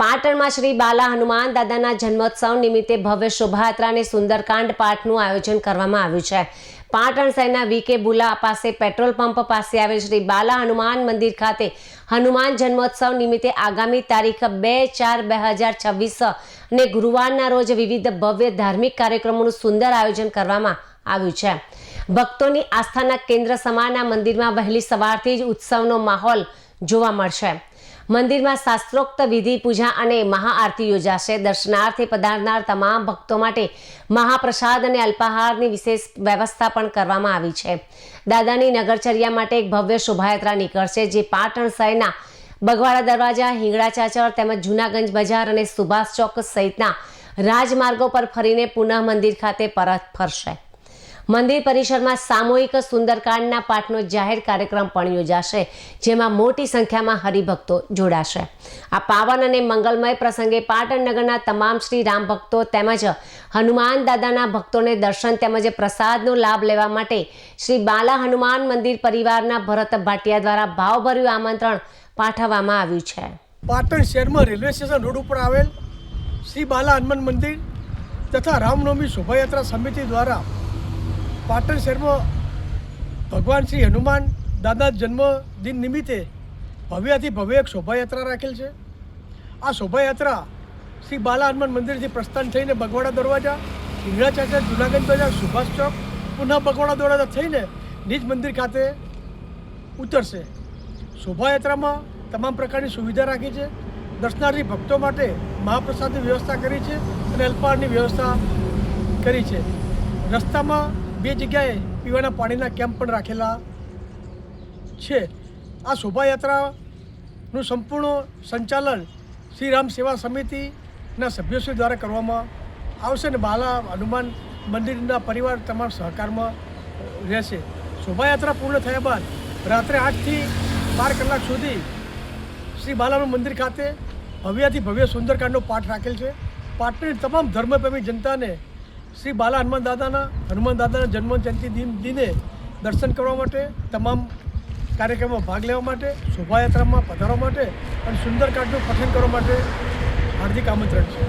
પાટણમાં શ્રી બાલા હનુમાન દાદાના જન્મોત્સવ નિમિત્તે ભવ્ય શોભાયાત્રા અને સુંદરકાંડ પાઠનું આયોજન કરવામાં આવ્યું છે। પાટણ શહેરના વીકે બુલા પાસે પેટ્રોલ પંપ પાસે આવેલ શ્રી બાલા હનુમાન મંદિર ખાતે હનુમાન જન્મોત્સવ નિમિત્તે આગામી તારીખ 2/4/2026 અને ગુરુવારના રોજ વિવિધ ભવ્ય ધાર્મિક કાર્યક્રમોનું સુંદર આયોજન કરવામાં આવ્યું છે। ભક્તોની આસ્થાના કેન્દ્ર સમાના મંદિરમાં વહેલી સવારથી જ ઉત્સવનો માહોલ જોવા મળશે। મંદિરમાં શાસ્ત્રોક્ત વિધિ પૂજા અને મહાઆરતી યોજાશે। દર્શનાર્થે પધારનાર તમામ ભક્તો માટે મહાપ્રસાદ અને અલ્પાહારની વિશેષ વ્યવસ્થા પણ કરવામાં આવી છે। દાદાની નગરચર્યા માટે એક ભવ્ય શોભાયાત્રા નીકળશે, જે પાટણ શહેરના બગવાડા દરવાજા, હિંગળા ચાચર તેમજ જૂનાગંજ બજાર અને સુભાષ ચોક સહિતના રાજમાર્ગો પર ફરીને પુનઃ મંદિર ખાતે પરત ફરશે। મંદિર પરિસરમાં સામૂહિક સુંદરકાંડના પાઠનો જાહેર કાર્યક્રમ પણ યોજાશે, જેમાં મોટી સંખ્યામાં હરિભક્તો જોડાશે। આ પાવન અને મંગલમય પ્રસંગે પાટણ નગરના તમામ શ્રી રામ ભક્તો તેમજ હનુમાન દાદાના ભક્તોને દર્શન તેમજ પ્રસાદનો લાભ લેવા માટે શ્રી બાલા હનુમાન મંદિર પરિવારના ભરત ભાટિયા દ્વારા ભાવભર્યું આમંત્રણ પાઠવવામાં આવ્યું છે। પાટણ શહેરમાં રેલવે સ્ટેશન રોડ ઉપર આવેલ શ્રી બાલા હનુમાન મંદિર તથા રામનવમી શોભાયાત્રા સમિતિ દ્વારા પાટણ શહેરમાં ભગવાન શ્રી હનુમાન દાદા જન્મદિન નિમિત્તે ભવ્યથી ભવ્ય એક શોભાયાત્રા રાખેલ છે। આ શોભાયાત્રા શ્રી બાલા હનુમાન મંદિરથી પ્રસ્થાન થઈને બગવાડા દરવાજા, હિંગળા ચાચર, જૂનાગંજ બજાર, સુભાષ ચોક, પુનઃ બગવાડા દરવાજા થઈને નિજ મંદિર ખાતે ઉતરશે। શોભાયાત્રામાં તમામ પ્રકારની સુવિધા રાખી છે। દર્શનાર્થી ભક્તો માટે મહાપ્રસાદની વ્યવસ્થા કરી છે અને અલ્પાહારની વ્યવસ્થા કરી છે। રસ્તામાં 2 જગ્યાએ પીવાના પાણીના કેમ્પ પણ રાખેલા છે। આ શોભાયાત્રાનું સંપૂર્ણ સંચાલન શ્રી રામ સેવા સમિતિના સભ્યોશ્રી દ્વારા કરવામાં આવશે અને બાલા હનુમાન મંદિરના પરિવાર તમામ સહકારમાં રહેશે। શોભાયાત્રા પૂર્ણ થયા બાદ રાત્રે 8 થી 12 કલાક સુધી શ્રી બાલાનું મંદિર ખાતે ભવ્યથી ભવ્ય સુંદરકાંડનો પાઠ રાખેલ છે। પાટણની તમામ ધર્મપ્રેમી જનતાને શ્રી બાલા હનુમાન દાદાના જન્મ જયંતિ દિને દર્શન કરવા માટે, તમામ કાર્યક્રમમાં ભાગ લેવા માટે, શોભાયાત્રામાં પધારવા માટે અને સુંદરકાંડનું પઠન કરવા માટે હાર્દિક આમંત્રણ છે।